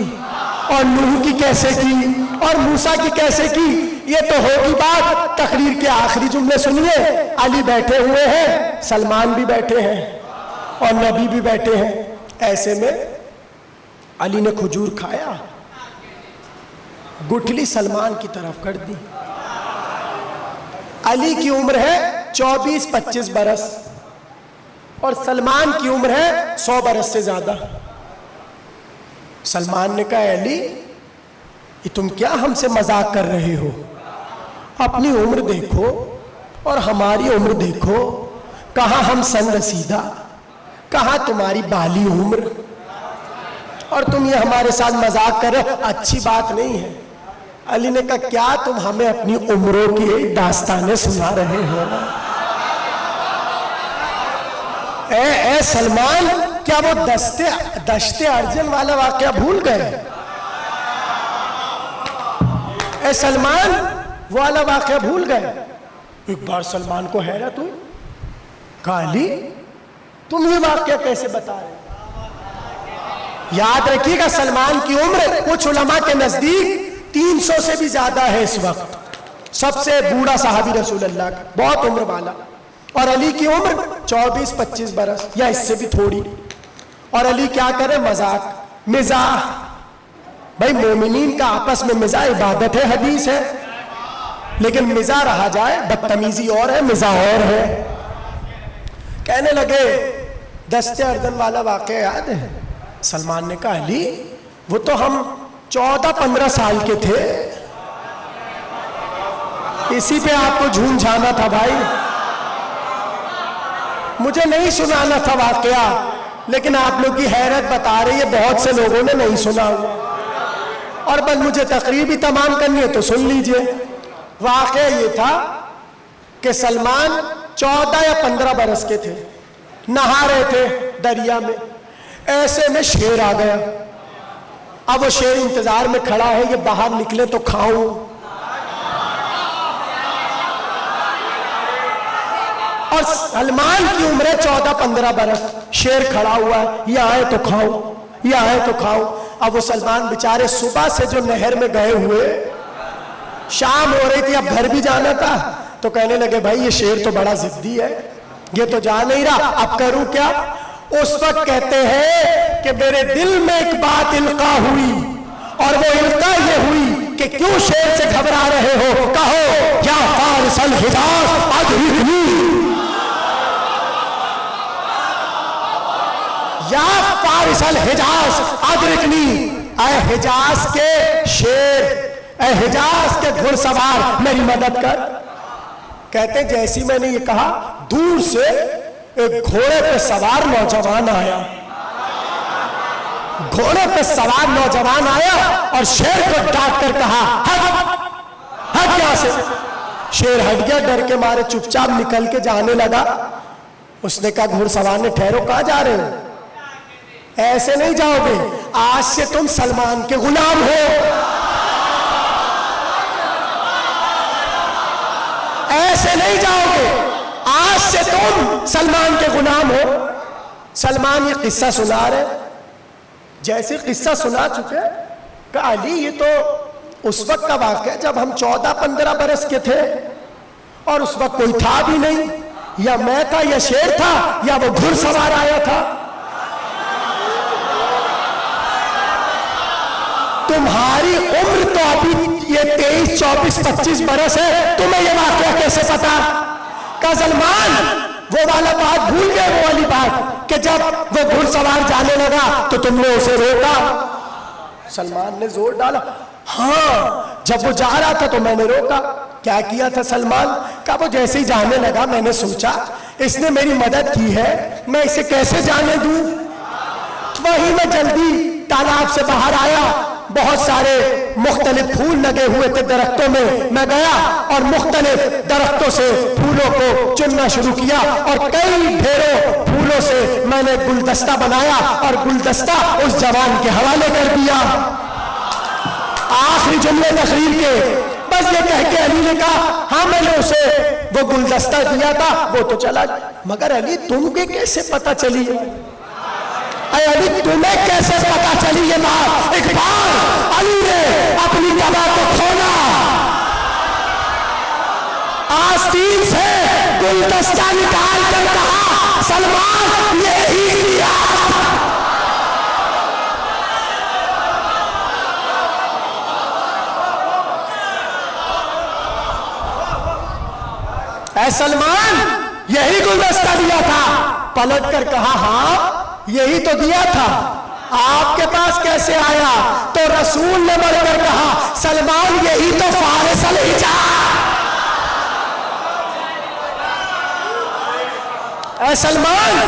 اور نوح کی کیسے کی اور موسیٰ کی کیسے کی. یہ تو ہوگی بات. تقریر کے آخری جملے سنیے، علی بیٹھے ہوئے ہیں، سلمان بھی بیٹھے ہیں اور نبی بھی بیٹھے ہیں. ایسے میں علی نے کھجور کھایا، گٹھلی سلمان کی طرف کر دی. علی کی عمر ہے 24-25 برس اور سلمان کی عمر ہے 100 برس سے زیادہ. سلمان نے کہا علی یہ تم کیا ہم سے مذاق کر رہے ہو؟ اپنی عمر دیکھو اور ہماری عمر دیکھو، کہاں ہم سن رسیدہ، کہاں تمہاری بالی عمر، اور تم یہ ہمارے ساتھ مذاق کر رہے، اچھی بات نہیں ہے. علی نے کہا کیا تم ہمیں اپنی عمروں کی داستانیں سنا رہے ہو؟ اے سلمان، کیا وہ دشت ارجن والا واقعہ بھول گئے؟ اے سلمان، وہ والا واقعہ بھول گئے؟ ایک بار سلمان کو حیرت ہوئی، کہا علی تم یہ واقعہ کیسے بتا رہے؟ یاد رکھیے گا سلمان کی عمر کچھ علماء کے نزدیک 300 سے بھی زیادہ ہے اس وقت، سب سے بوڑھا صحابی رسول اللہ کا، بہت عمر والا. اور علی کی عمر 24-25 برس یا اس سے بھی تھوڑی. اور علی کیا کرے؟ مذاق، مزاح. بھائی مومنین کا آپس میں مزاح عبادت ہے، حدیث ہے، لیکن مزاح رہا جائے بدتمیزی اور ہے، مزاح اور ہے. کہنے لگے دشت ارجن والا واقعہ یاد ہے؟ سلمان نے کہا علی وہ تو ہم 14-15 سال کے تھے، اسی پہ آپ کو جھونجھانا تھا بھائی، مجھے نہیں سنانا تھا واقعہ، لیکن آپ لوگ کی حیرت بتا رہی ہے بہت سے لوگوں نے نہیں سنا ہوا، اور بس مجھے تقریر بھی تمام کرنی ہے تو سن لیجئے. واقعہ یہ تھا کہ سلمان 14 یا 15 برس کے تھے، نہا رہے تھے دریا میں، ایسے میں شیر آ گیا. اب وہ شیر انتظار میں کھڑا ہے یہ باہر نکلے تو کھاؤں. اور سلمان کی عمر ہے 14-15 برس، شیر کھڑا ہوا ہے، یہ آئے تو کھاؤ، یہ آئے تو کھاؤ. اب وہ سلمان بیچارے صبح سے جو نہر میں گئے ہوئے، شام ہو رہی تھی، اب گھر بھی جانا تھا، تو کہنے لگے بھائی یہ شیر تو بڑا ضدی ہے، یہ تو جا نہیں رہا، اب کروں کیا؟ اس وقت کہتے ہیں کہ میرے دل میں ایک بات القاء ہوئی، اور وہ القاء یہ ہوئی کہ کیوں شیر سے گھبرا رہے ہو؟ کہو یا فارس الحجاز ادرکنی، یا فارس الحجاز ادرکنی، اے حجاز کے شیر، اے حجاز کے گھڑ سوار میری مدد کر. کہتے جیسی میں نے یہ کہا دور سے ایک گھوڑے پہ سوار نوجوان آیا، گھوڑے پہ سوار نوجوان آیا اور شیر کو ڈانٹ کر کہا ہٹ یہاں سے. شیر ہٹ گیا، ڈر کے مارے چپ چاپ نکل کے جانے لگا. اس نے کہا گھوڑ سوار نے ٹھہرو، کہاں جا رہے ہو؟ ایسے نہیں جاؤ گے، آج سے تم سلمان کے غلام ہو، ایسے نہیں جاؤ گے، آج سے تم سلمان کے غلام ہو. سلمان یہ قصہ سنا رہے، جیسے قصہ سنا چکے کہ علی یہ تو اس وقت کا واقعہ جب ہم 14-15 برس کے تھے، اور اس وقت کوئی تھا بھی نہیں، یا میں تھا یا شیر تھا یا وہ گھڑ سوار آیا تھا. تمہاری عمر تو ابھی یہ 23, 24, 25 برس ہے، تمہیں یہ واقعہ کیسے پتا؟ کہ سلمان وہ والا بات بھول گئے، وہ والی بات کہ جب وہ گھڑ سوار جانے لگا تو تم نے اسے روکا. سلمان نے زور ڈالا، ہاں جب وہ جا رہا تھا تو میں نے روکا. کیا کیا تھا سلمان؟ کہا وہ جیسے ہی جانے لگا میں نے سوچا اس نے میری مدد کی ہے، میں اسے کیسے جانے دوں؟ وہی میں جلدی تالاب سے باہر آیا، بہت سارے مختلف پھول لگے ہوئے تھے درختوں میں گیا اور مختلف درختوں سے پھولوں کو چننا شروع کیا اور کئی ڈھیروں پھولوں سے میں نے گلدستہ بنایا اور گلدستہ اس جوان کے حوالے کر دیا۔ آخری جملے تقریر کے بس یہ کہہ کے علی نے کہا ہاں میں نے اسے وہ گلدستہ دیا تھا، وہ تو چلا گیا۔ مگر علی تمہیں کیسے پتا چلی؟ اے علی تمہیں کیسے پتا چلی یہ بات؟ ایک بار علی نے اپنی کمر کو کھولا، آستین سے گلدستہ نکال کر کہا سلمان یہی کیا۔ اے سلمان یہی گلدستہ دیا تھا؟ پلٹ کر کہا ہاں یہی تو دیا تھا، آپ کے پاس کیسے آیا؟ تو رسول نے بڑھ کر کہا سلمان یہی تو فارس الحجاز۔ اے سلمان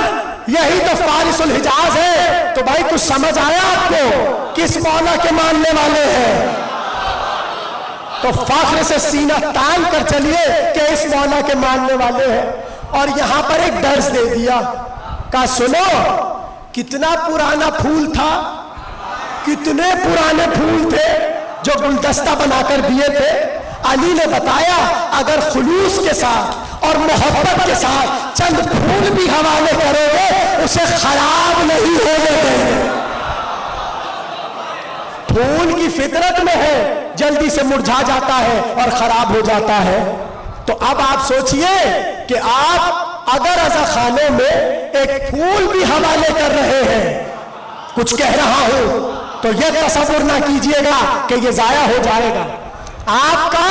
یہی تو فارس الحجاز ہے۔ تو بھائی کچھ سمجھ آیا آپ کو کس مولا کے ماننے والے ہیں؟ تو فخر سے سینہ تان کر چلیے کہ اس مولا کے ماننے والے ہیں۔ اور یہاں پر ایک درس دے دیا، کہا سنو کتنا پرانا پھول تھا، کتنے پرانے پھول تھے جو گلدستہ بنا کر دیے تھے۔ علی نے بتایا اگر خلوص کے ساتھ اور محبت کے ساتھ چند پھول بھی حوالے کرو گے اسے خراب نہیں ہونے دیں۔ پھول کی فطرت میں ہے جلدی سے مرجھا جاتا ہے اور خراب ہو جاتا ہے۔ تو اب آپ سوچئے کہ آپ اگر رضا خانوں میں ایک پھول بھی حوالے کر رہے ہیں، کچھ کہہ رہا ہوں تو یہ تصور نہ کیجئے گا کہ یہ ضائع ہو جائے گا۔ آپ کا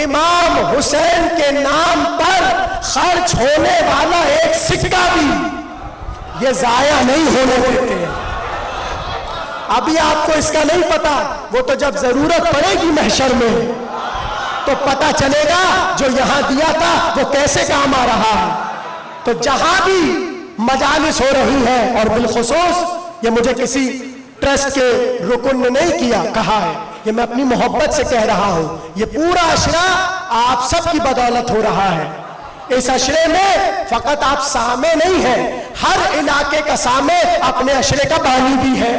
امام حسین کے نام پر خرچ ہونے والا ایک سکہ بھی یہ ضائع نہیں ہونے دیتے ہیں۔ ابھی آپ کو اس کا نہیں پتا، وہ تو جب ضرورت پڑے گی محشر میں تو پتا چلے گا جو یہاں دیا تھا وہ کیسے کام آ رہا ہے۔ تو جہاں بھی مجالس ہو رہی ہیں، اور بالخصوص یہ مجھے کسی ٹرسٹ کے رکن نے نہیں کیا کہا ہے، یہ میں اپنی محبت سے کہہ رہا ہوں، یہ پورا عشرہ آپ سب کی بدولت ہو رہا ہے۔ اس عشرے میں فقط آپ سامع نہیں ہیں، ہر علاقے کا سامع اپنے عشرے کا بانی بھی ہے،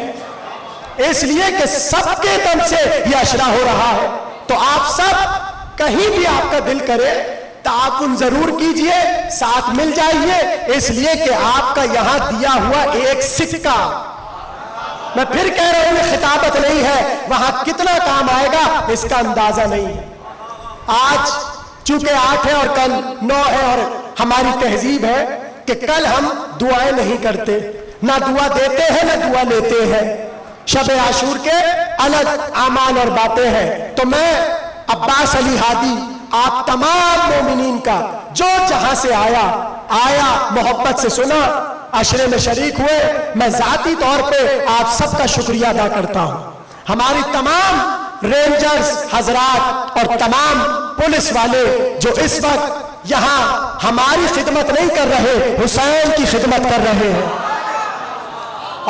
اس لیے کہ سب کے دم سے یہ عشرہ ہو رہا ہے۔ تو آپ سب کہیں بھی آپ کا دل کرے تعاون ضرور کیجئے، ساتھ مل جائیے، اس لیے کہ آپ کا یہاں دیا ہوا ایک سکہ، میں پھر کہہ رہا ہوں یہ خطابت نہیں ہے، وہاں کتنا کام آئے گا اس کا اندازہ نہیں ہے۔ آج چونکہ 8 ہے اور کل 9 ہے، اور ہماری تہذیب ہے کہ کل ہم دعائیں نہیں کرتے، نہ دعا دیتے ہیں نہ دعا لیتے ہیں۔ شب عاشور کے الگ اعمال اور باتیں ہیں۔ تو میں عباس علی ہادی آپ تمام مومنین کا جو جہاں سے آیا محبت سے سنا، عشرے میں شریک ہوئے، میں ذاتی طور پہ آپ سب کا شکریہ ادا کرتا ہوں۔ ہماری تمام رینجرز حضرات اور تمام پولیس والے جو اس وقت یہاں ہماری خدمت نہیں کر رہے، حسین کی خدمت کر رہے ہیں،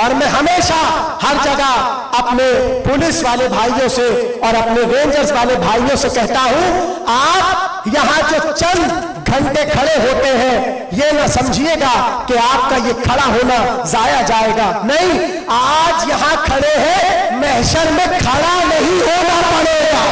اور میں ہمیشہ ہر جگہ اپنے پولیس والے بھائیوں سے اور اپنے رینجرز والے بھائیوں سے کہتا ہوں، آپ یہاں جو چند گھنٹے کھڑے ہوتے ہیں یہ نہ سمجھیے گا کہ آپ کا یہ کھڑا ہونا ضائع جائے گا، نہیں، آج یہاں کھڑے ہیں، محشر میں کھڑا نہیں ہونا پڑے گا۔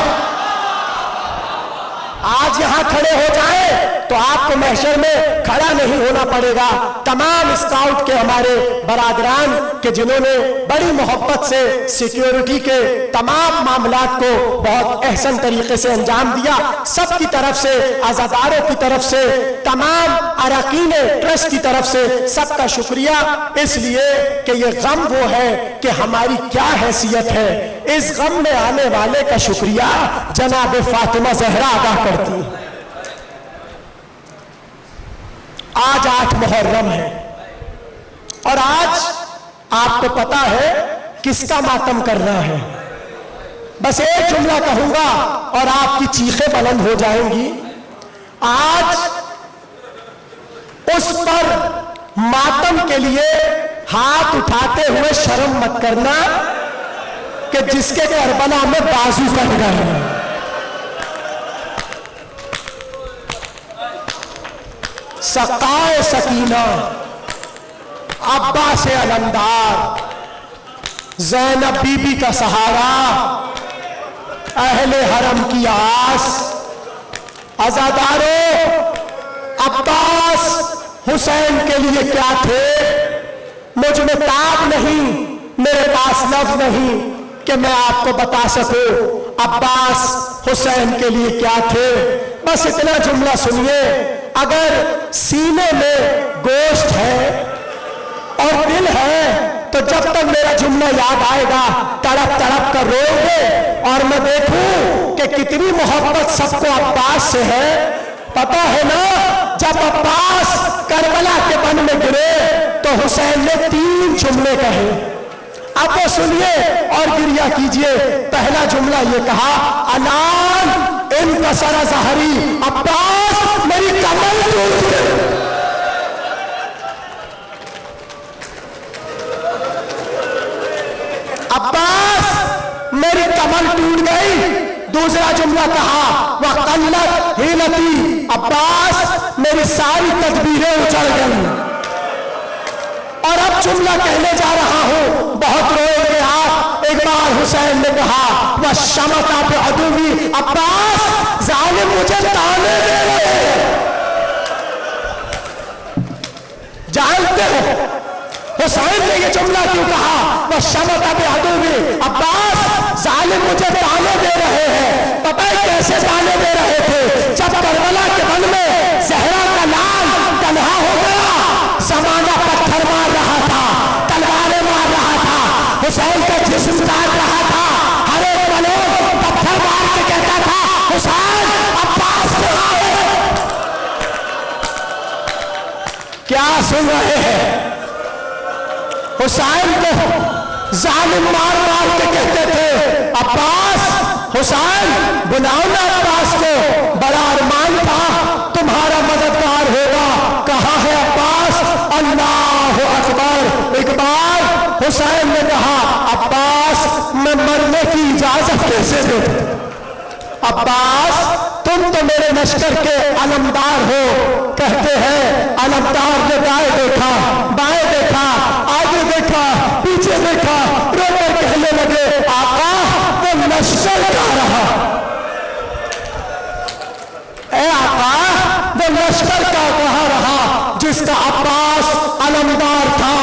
آج یہاں کھڑے ہو جائیں تو آپ کو محشر میں کھڑا نہیں ہونا پڑے گا۔ تمام اسکاؤٹ کے ہمارے برادران کہ جنہوں نے بڑی محبت سے سیکیورٹی کے تمام معاملات کو بہت احسن طریقے سے انجام دیا، سب کی طرف سے، عزاداروں کی طرف سے، تمام اراکین ٹرسٹ کی طرف سے سب کا شکریہ، اس لیے کہ یہ غم وہ ہے کہ ہماری کیا حیثیت ہے، اس غم میں آنے والے کا شکریہ جناب فاطمہ زہرا ادا کرتی ہے۔ آج 8 محرم ہے اور آج آپ کو پتا ہے کس کا ماتم کرنا ہے؟ بس ایک جملہ کہوں گا اور آپ کی چیخیں بلند ہو جائیں گی. آج اس پر ماتم کے لیے ہاتھ اٹھاتے ہوئے شرم مت کرنا کہ جس کے کربلا میں بازو کٹ گئے. سقائے سکینہ، عباس علمدار، زینب بی بی کا سہارا، اہل حرم کی آس، عزاداروں، عباس حسین کے لیے کیا تھے؟ مجھ میں تاب نہیں، میرے پاس لفظ نہیں کہ میں آپ کو بتا سکوں عباس حسین کے لیے کیا تھے. بس اتنا جملہ سنیے، اگر سینے میں گوشت ہے اور دل ہے تو جب تک میرا جملہ یاد آئے گا تڑپ تڑپ کر روئیں گے، اور میں دیکھوں کہ کتنی محبت سب کو عباس سے ہے. پتہ ہے نا جب عباس کربلا کے بن میں گرے تو حسین نے 3 جملے کہے. اب وہ سنیے اور گریہ کیجئے. پہلا جملہ یہ کہا، الان انکسر ظہری، عباس میری کمر ٹوٹ گئی. عباس میری کمر ٹوٹ گئی. دوسرا جملہ کہا، وَقَلَّتْ حِيلَتِي، عباس میری ساری تدبیریں اچھڑ گئی. اور اب جملہ کہنے جا رہا ہوں، بہت روئے گے آپ. ایک بار حسین نے کہا، وَالشَّمَتَ بِعَدُوِّي، عباس ظالم مجھے تانے دے رہے ہیں. جانتے ہو حسین نے یہ جملہ کیوں کہا، وَالشَّمَتَ بِعَدُوِّي، عباس ظالم مجھے تانے دے رہے ہیں. پتہ ہے کیسے تانے دے رہے تھے؟ جب کربلا کے بن میں زہرا کا لال تنہا ہو گیا، زمانہ پتھر مار رہا تھا، تلواریں مار رہا تھا، حسین کا جسم کاٹ رہا تھا. ہر ایک بلوغ پتھر مار کے کہتا تھا، حسین عباس کہاں ہے؟ کیا سن رہے ہیں؟ حسین کو ظالم مار مار کے کہتے تھے، عباس، حسین بلاؤ نا عباس کو، بڑا ارمان تھا تمہارا مددگار ہوگا. کہاں ہے عباس؟ اللہ اکبر. ایک بار حسین نے کہا، عباس میں مرنے کی اجازت کیسے دوں؟ عباس تم تو میرے لشکر کے علمدار ہو. کہتے ہیں علمدار نے دائیں دیکھا، بائیں دیکھا، آگے دیکھا، پیچھے دیکھا، رو کر کہنے لگے، آقا وہ لشکر کہاں رہا؟ اے آقا وہ لشکر کا کہاں رہا جس کا عباس علمدار تھا؟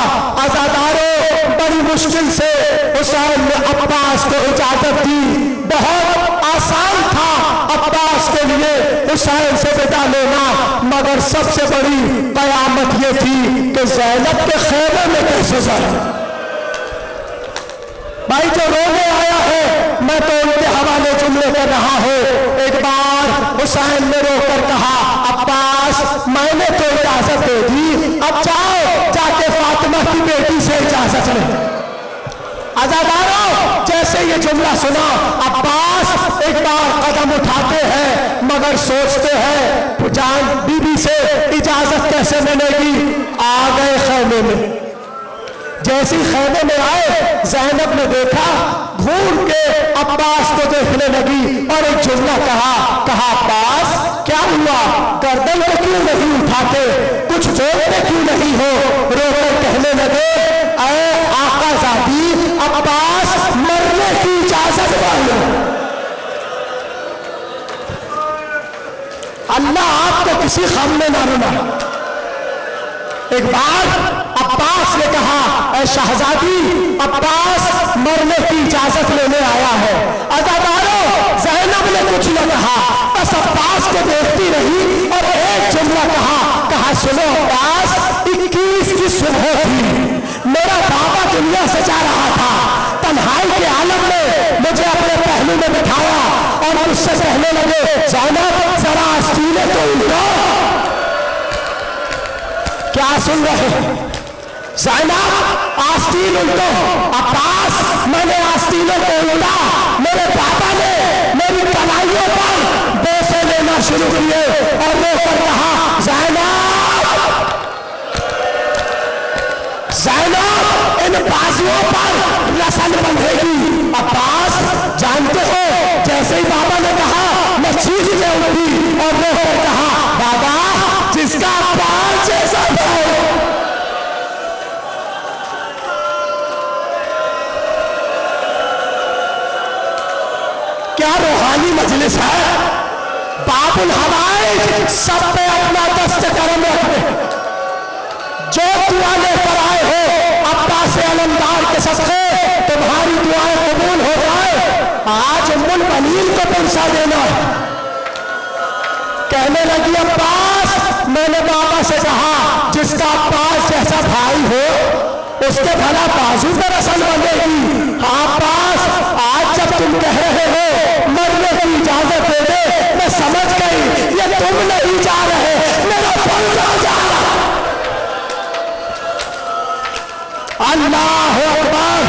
عزاداروں، بڑی مشکل سے حسین نے عباس کو اجازت دی. بہت آسان تھا عباس کے لیے حسین سے ودا لینا، مگر سب سے بڑی قیامت یہ تھی کہ زینب کے خیمے میں کیسے جائے. بھائی جو رونے آیا ہے میں تو ان کے حوالے جملے کر رہا ہوں. ایک بار حسین نے رو کر کہا، عباس میں نے تو اجازت دے دی، اب جاؤ جا کے فاطمہ کی بیٹی سے اجازت لے. عزاداروں جیسے یہ جملہ سنا، عباس ایک بار قدم اٹھاتے ہیں مگر سوچتے ہیں جان بی بی سے اجازت کیسے ملے گی. آ گئے خیمے میں. جیسی خیمے میں آئے زینب نے دیکھا، گھور کے عباس کو دیکھنے لگی اور ایک جملہ کہا، عباس کیا ہوا؟ گردن کو کیوں نہیں اٹھاتے؟ کچھ بولتے کیوں نہیں ہو؟ رو کر کہنے لگے، اے آقا زادی، عباس مرنے کی اجازت مانگو. اللہ آپ کو کسی غم میں نہ رلا. ایک بار عباس نے کہا، اے شہزادی، عباس مرنے کی اجازت لینے آیا ہے. عزاداروں زینب نے کچھ نہ کہا، بس عباس کو دیکھتی رہی اور ایک جملہ کہا، سنو عباس، 21 کی صبح تھی، میرا بابا دنیا سے جا رہا تھا، تنہائی کے عالم میں مجھے اپنے پہلو میں بٹھایا اور مجھ سے کہنے لگے، زینب ذرا سینے تو اٹھا. کیا سن رہے ہیں؟ زینب آستین الٹو، عباس میں نے آستینوں کو الٹا، میرے پاپا نے میری کلائیوں پر بوسے لینا شروع کیے اور رو کر کہا زینب زینب ان بازوؤں پر رسن بندھے گی۔ عباس جانتے ہو جیسے ہی بابا نے کہا میں چیخنے اٹھی اور رو کر کہا بابا جس کا عباس جیسا بھائی۔ کیا روحانی مجلس ہے، باب الحوائج سب پہ اپنا دست کرم رکھے، جو دعا لے کر آئے ہو عباس علمدار کے صدقے تمہاری دعائیں قبول ہو جائے۔ آج ام المؤمنین کو پرسا دینا۔ کہنے لگی عباس میں نے بابا سے کہا جس کا عباس جیسا بھائی ہو اس کے بھلا بازو پر رسن بندھے گی۔ عباس آج جب تم کہہ رہے ہو مرنے کی اجازت دے دے، میں سمجھ گئی یہ تم نہیں جا رہے، میرا بندہ جا رہا۔ اللہ اکبر۔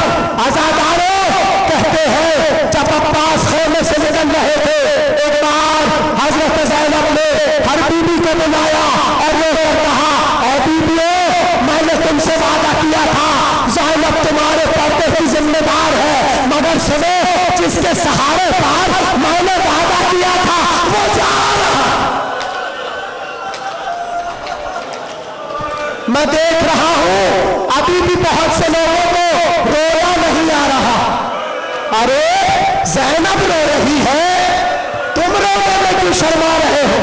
عزاداروں کہتے ہیں جب عباس خیمے سے نکل رہے تھے ایک بار حضرت زینب نے ہر بی بی کو بلایا اور وہ کہا اے بیویوں میں نے تم سے وعدہ کیا تھا زینب تمہارے پردے کی ذمہ دار ہے، مگر سنو جس کے سہارے پر میں نے وعدہ کیا تھا وہ جا رہا۔ میں دیکھ رہا ہوں ابھی بھی بہت سے لوگوں کو رونا نہیں آ رہا۔ ارے زینب رو رہی ہے، تم رونے میں کیوں شرما رہے ہو؟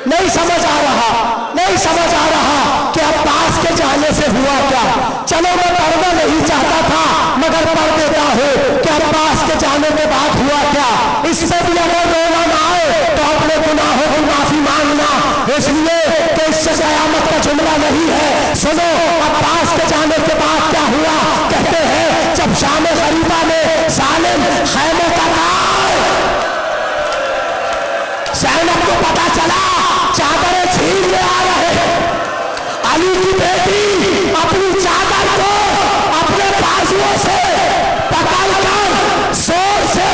نہیں سمجھ آ رہا، نہیں سمجھ آ رہا کہ عباس کے جانے سے ہوا کیا۔ چلو میں پڑھنا نہیں چاہتا تھا مگر پڑھ دیتا ہوں کہ عباس کے جانے کے بعد ہوا کیا۔ اس میں بھی اگر رونا نہ آئے تو اپنے گناہوں کی معافی مانگنا، اس لیے کہ اس سے قیامت کا جملہ نہیں ہے۔ سنو عباس کے جانے کے بعد کیا ہوا۔ کہتے ہیں جب شام غریبہ میں ظالم خیمے کا زینب کو پتا چلا چادریں چھیننے آ رہے، علی کی بیٹی اپنی چادر کو اپنے بازوؤں سے پکڑ کر زور سے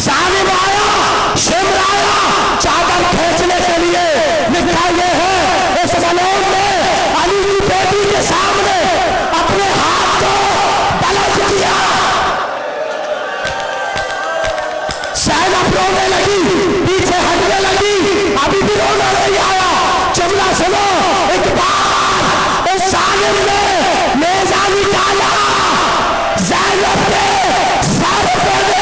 ظالم آیا، شمر آیا چادر کھینچنے کے لیے۔ لکھا یہ ہے اس ملعون نے علی کی بیٹی کے سامنے اپنے ہاتھ کو بلند کیا۔ زینب رونے لگی، پیچھے ہٹنے لگی، ابھی بھی رونا نہیں آیا۔ جملہ سنو، ایک بار اس ظالم نے نیزہ نکالا، زینب کے سر پہ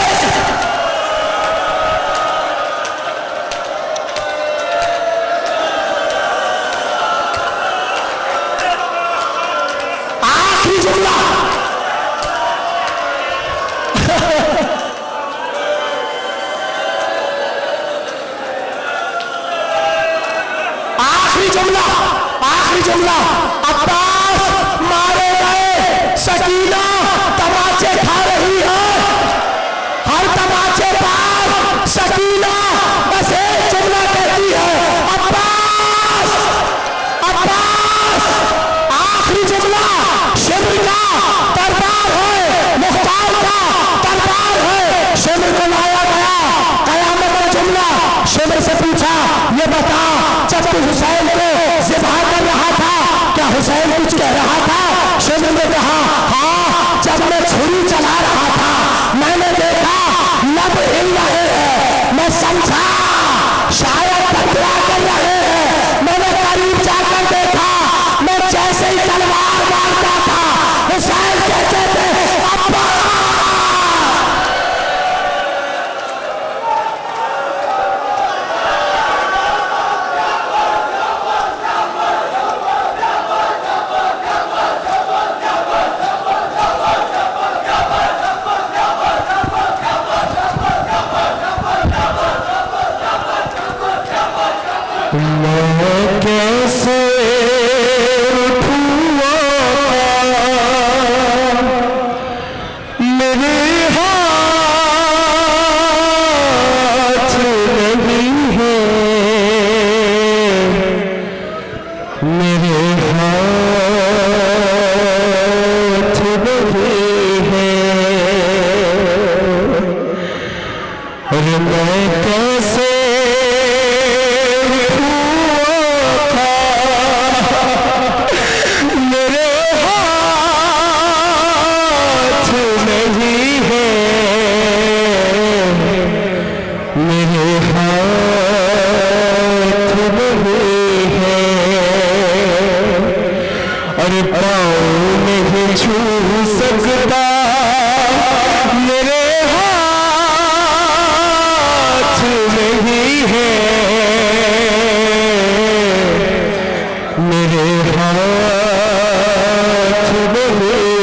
آخری جملہ آخری جملہ عباس مارے گئے، سکینہ تماچے کھا رہی ہے، ہر تماچے پر سکینہ بس ایک جملہ کہتی ہے عباس عباس۔ آخری جملہ شمر کا دربار ہے، مختار کا دربار ہے، شمر کو لایا گیا۔ قیامت کا جملہ شمر سے پوچھا یہ بتا جب تو حسین کو ذبح کر رہا تھا کیا حسین کچھ کہہ رہا تھا؟ شمر نے کہا ہاں، جب میں چھری چلا رہا تھا میں نے دیکھا لب ہل رہے ہیں، میں سمجھا شاید ٹکرا کر رہے ہیں، میں نے قریب جا کر دیکھا، میں جیسے ہی تلوار مارتا تھا حسین کہتے تھے عباس۔ میں کیسے میرے ہاتھ نہیں ہے، میرے ہاتھ نہیں ہے، اور پاؤں نہیں چھو سکتا میرے ہاتھ نہیں ہے، میرے ہاتھ نہیں